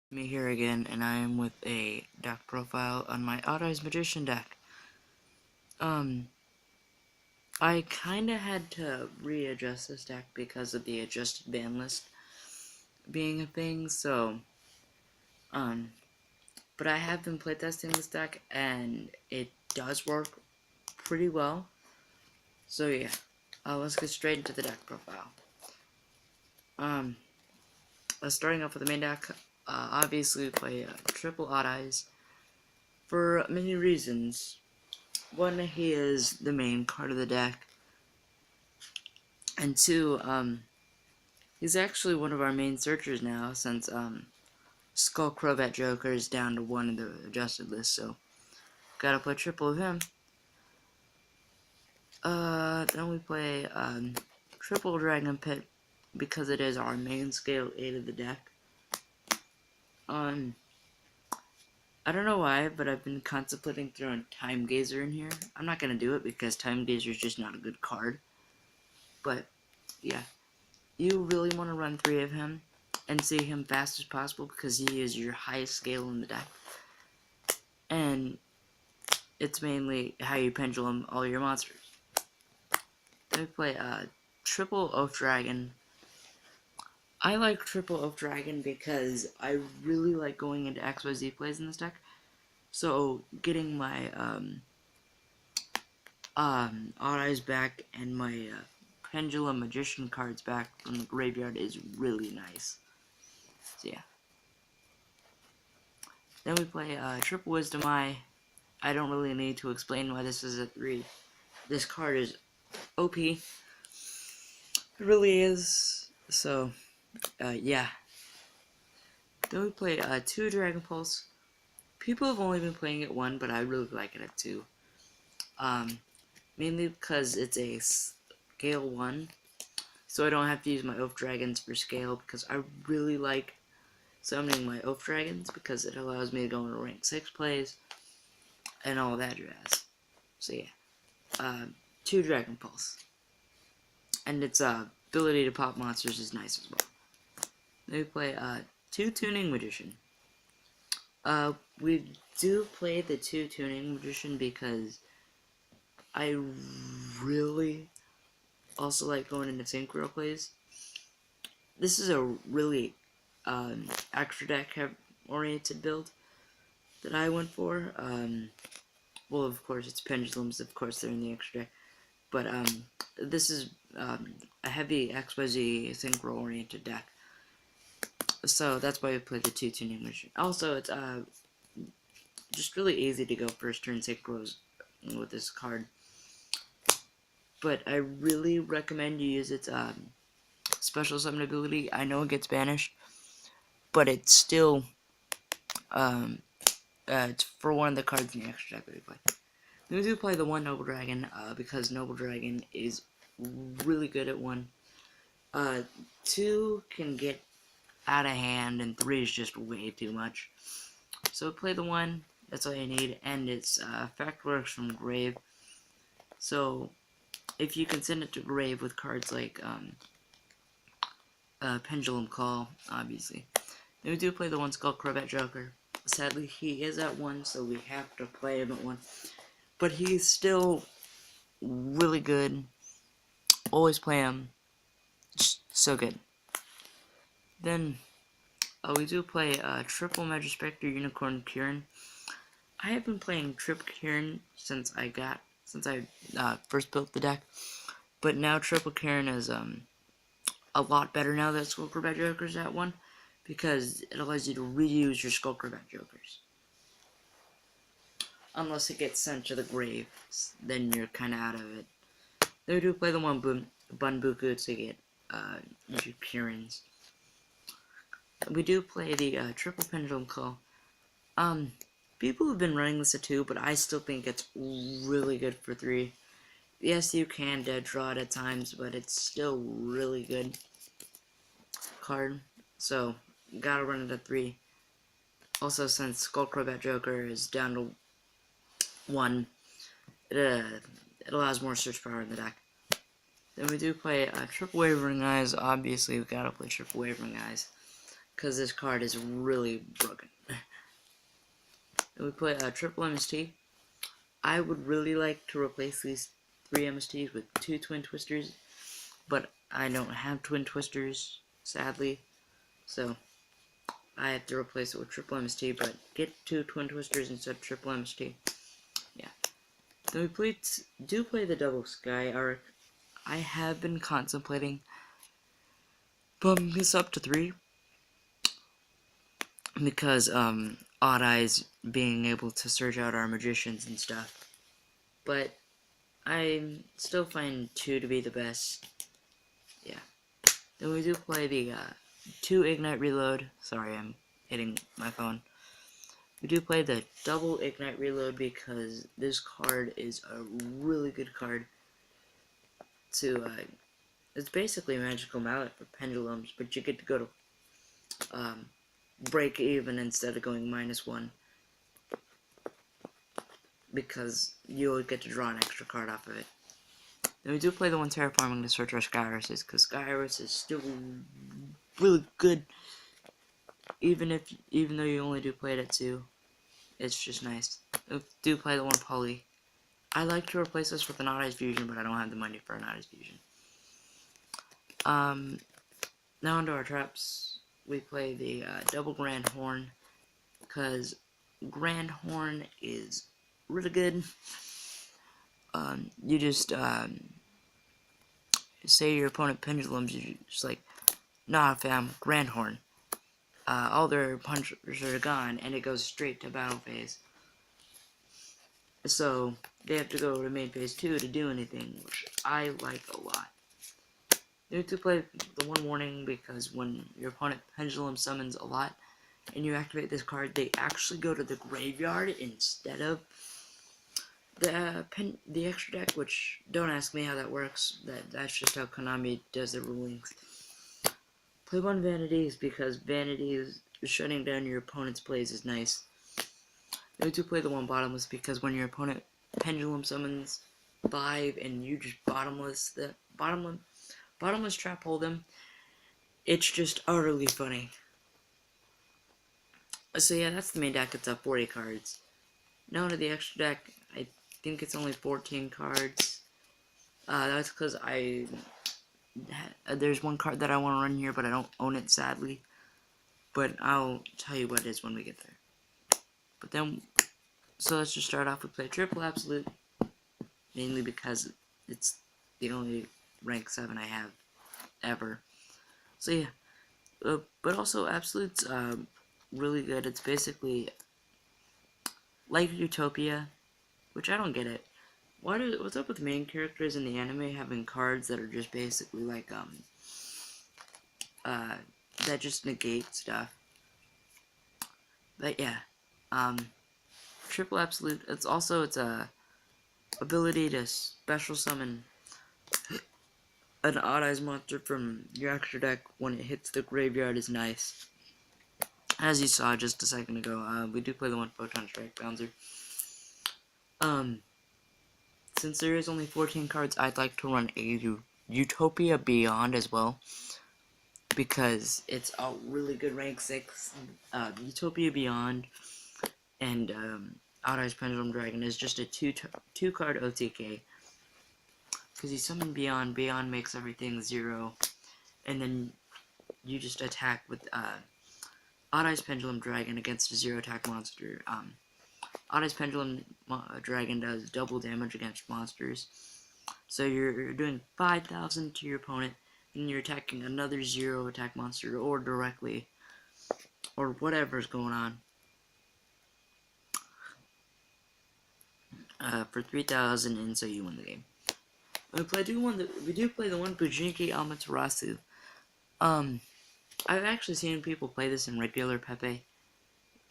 Me here again, and I am with a deck profile on my Odd-Eyes Magician deck. I kinda had to readjust this deck because of the adjusted ban list being a thing, so, but I have been playtesting this deck, and it does work pretty well. So yeah, let's get straight into the deck profile. Starting off with the main deck, obviously we play triple Odd-Eyes for many reasons. One, he is the main card of the deck. And two, he's actually one of our main searchers now, since Skull Crobat Joker is down to one in the adjusted list, so gotta play triple of him. Then we play triple Dragon Pit because it is our main scale 8 of the deck. I don't know why, but I've been contemplating throwing Time Gazer in here. I'm not gonna do it because Time Gazer is just not a good card. But yeah, you really want to run 3 of him and see him fast as possible because he is your highest scale in the deck. And it's mainly how you pendulum all your monsters. Then we play triple Oath Dragon. I like triple Oath Dragon because I really like going into XYZ plays in this deck. So getting my Odd-Eyes back and my Pendulum Magician cards back from the graveyard is really nice. So yeah. Then we play Triple Wisdom Eye. I don't really need to explain why this is a 3. This card is OP. It really is. So, yeah. Then we play 2 Dragon Pulse. People have only been playing it 1, but I really like it at 2. Mainly because it's a scale 1. So I don't have to use my Oath Dragons for scale because I really like summoning my Oath Dragons because it allows me to go into rank 6 plays and all that jazz. So yeah. 2 Dragon Pulse. And its ability to pop monsters is nice as well. Then we play 2 Tuning Magician. We do play the 2 Tuning Magician because I really also like going into synchro plays. This is a really extra deck oriented build that I went for. Well, of course, it's pendulums. Of course, they're in the extra deck. But this is a heavy XYZ synchro oriented deck. So that's why we play the 2 Tuning Magician. Also, it's just really easy to go first turn synchros with this card. But I really recommend you use its special summon ability. I know it gets banished, but it's still it's for one of the cards in the extra deck that we play. We do play the 1 Noble Dragon because Noble Dragon is really good at 1. 2 can get out of hand, and 3 is just way too much. So play the 1. That's all you need, and its effect works from grave. So if you can send it to grave with cards like Pendulum Call, obviously. Then we do play the 1 Skull Crobat Joker. Sadly, he is at 1, so we have to play him at 1. But he's still really good. Always play him. Just so good. Then we do play triple Magispector Unicorn Kieran. I have been playing Trip Kieran since I first built the deck, but now Triple Kieran is a lot better now that Skull Crobat Joker's at 1, because it allows you to reuse your Skull Crobat Jokers. Unless it gets sent to the grave, then you're kind of out of it. Then we do play the 1 Bunbuku to get your Kierans. We do play the Triple Pendulum Call. People have been running this at 2, but I still think it's really good for 3. Yes, you can dead draw it at times, but it's still really good card. So, gotta run it at 3. Also, since Skull Crobat Joker is down to 1, it allows more search power in the deck. Then we do play Triple Wavering Eyes. Obviously, we gotta play Triple Wavering Eyes. because this card is really broken. And we play triple MST. I would really like to replace these 3 MSTs with 2 Twin Twisters, but I don't have Twin Twisters, sadly, so I have to replace it with triple MST, but get 2 Twin Twisters instead of triple MST. Yeah. Then we do play the Double Sky Arc. I have been contemplating bumping this up to 3, because Odd Eyes being able to search out our magicians and stuff. But I still find 2 to be the best. Yeah. Then we do play the 2 Ignite Reload. Sorry, I'm hitting my phone. We do play the double Ignite Reload because this card is a really good card to, it's basically a magical mallet for pendulums, but you get to go to break even instead of going -1, because you always get to draw an extra card off of it. Then we do play the one Terraforming to search our Sky Irises, because Sky Iris is still really good, even though you only do play it at 2. It's just nice. We do play the one Poly. I like to replace this with an Odd Eyes Fusion, but I don't have the money for an Odd Eyes Fusion. Now onto our traps. We play the double Grand Horn, because Grand Horn is really good. You just say your opponent pendulums, you're just like, nah fam, Grand Horn. All their punchers are gone, and it goes straight to battle phase. So they have to go to main phase 2 to do anything, which I like a lot. You have to play the one warning, because when your opponent pendulum summons a lot and you activate this card, they actually go to the graveyard instead of the extra deck, which don't ask me how that works. That's just how Konami does the rulings. Play one Vanities, because Vanities shutting down your opponent's plays is nice. You do play the one Bottomless, because when your opponent pendulum summons 5 and you just bottomless trap hold them, it's just utterly funny. So yeah, that's the main deck. It's 40 cards. Now to the extra deck, I think it's only 14 cards. That's because there's one card that I want to run here, but I don't own it, sadly. But I'll tell you what it is when we get there. But then, so let's just start off with play Triple Absolute, mainly because it's the only rank 7 I have ever. So yeah, but also Absolute's really good. It's basically like Utopia, which I don't get it. What's up with main characters in the anime having cards that are just basically like that just negate stuff? But yeah, Triple Absolute. It's a ability to special summon an Odd Eyes monster from your extra deck when it hits the graveyard is nice. As you saw just a second ago, we do play the one Photon Strike Bouncer. Since there is only 14 cards, I'd like to run a Utopia Beyond as well, because it's a really good rank 6. Utopia Beyond and Odd Eyes Pendulum Dragon is just a 2 card OTK. Because you summon Beyond, Beyond makes everything 0, and then you just attack with Odd Eyes Pendulum Dragon against a 0 attack monster. Odd Eyes Pendulum Dragon does double damage against monsters. So you're doing 5,000 to your opponent, and you're attacking another 0 attack monster, or directly, or whatever's going on. For 3,000, and so you win the game. We do play the one Bujinki Amaterasu. I've actually seen people play this in regular Pepe.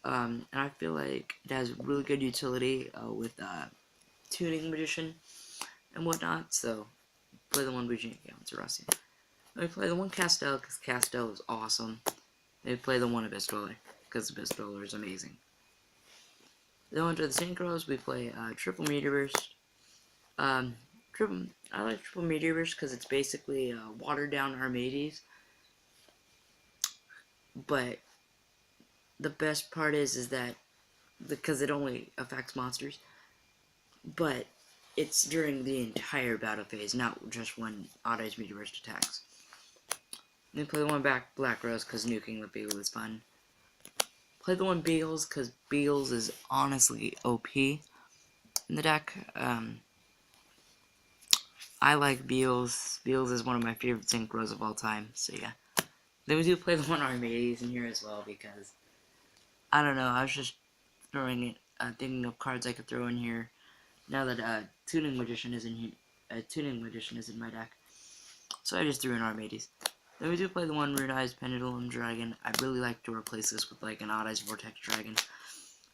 And I feel like it has really good utility with tuning magician and whatnot. So play the one Bujinki Amaterasu. We play the one Castel, because Castel is awesome. And we play the one Abyss Dweller, because Abyss Dweller is amazing. Then onto the Synchros, we play Triple Meteor Burst. I like Triple Meteor Burst because it's basically watered down Armades, but the best part is that because it only affects monsters, but it's during the entire battle phase, not just when Oddeyes Meteorist attacks. Then play the one Black Rose because nuking the Beagle is fun. Play the one Beagles because Beagles is honestly OP in the deck. I like Beagles. Beagles is one of my favorite synchros of all time, so yeah. Then we do play the one Armades in here as well because, I don't know, I was just throwing it, thinking of cards I could throw in here now that Tuning Magician is in here. Tuning Magician is in my deck, so I just threw in Armades. Then we do play the one Runized Pendulum Dragon. I'd really like to replace this with like an Oddeyes Vortex Dragon,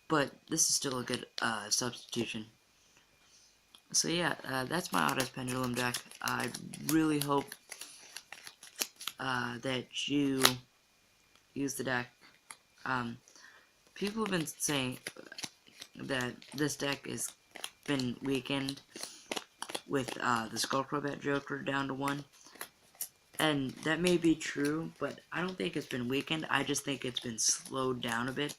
but this is still a good substitution. So yeah, that's my Oddeyes Pendulum deck. I really hope that you use the deck. People have been saying that this deck has been weakened with the Skullcrobat Joker down to 1. And that may be true, but I don't think it's been weakened. I just think it's been slowed down a bit.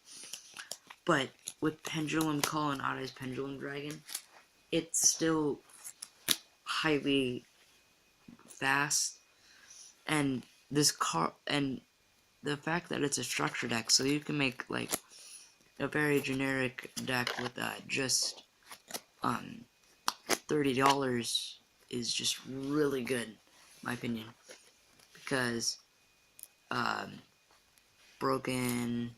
But with Pendulum Call and Oddeyes Pendulum Dragon, it's still highly fast. And this and the fact that it's a structure deck, so you can make like a very generic deck with just $30 is just really good, in my opinion. Because Broken,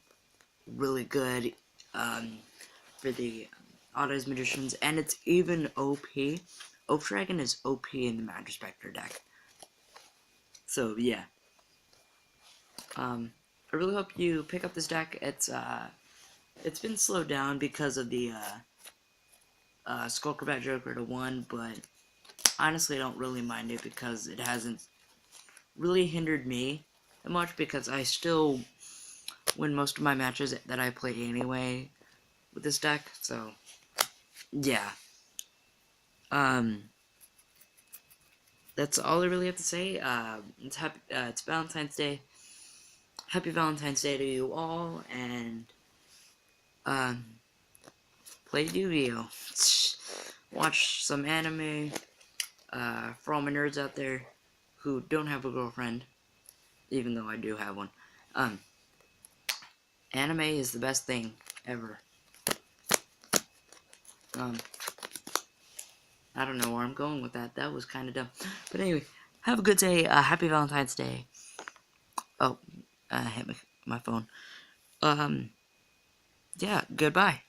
really good for the Oddeyes Magicians, and it's even OP. Oak Dragon is OP in the Mad Spectre deck. So yeah. I really hope you pick up this deck. It's been slowed down because of the Skullcrobat Joker to 1, but honestly I don't really mind it because it hasn't really hindered me that much because I still win most of my matches that I play anyway with this deck, so yeah. That's all I really have to say. It's Valentine's Day. Happy Valentine's Day to you all, and play Yu-Gi-Oh! Watch some anime. For all my nerds out there who don't have a girlfriend, even though I do have one, anime is the best thing ever. I don't know where I'm going with that. That was kind of dumb. But anyway, have a good day. Happy Valentine's Day. Oh, I hit my phone. Yeah, goodbye.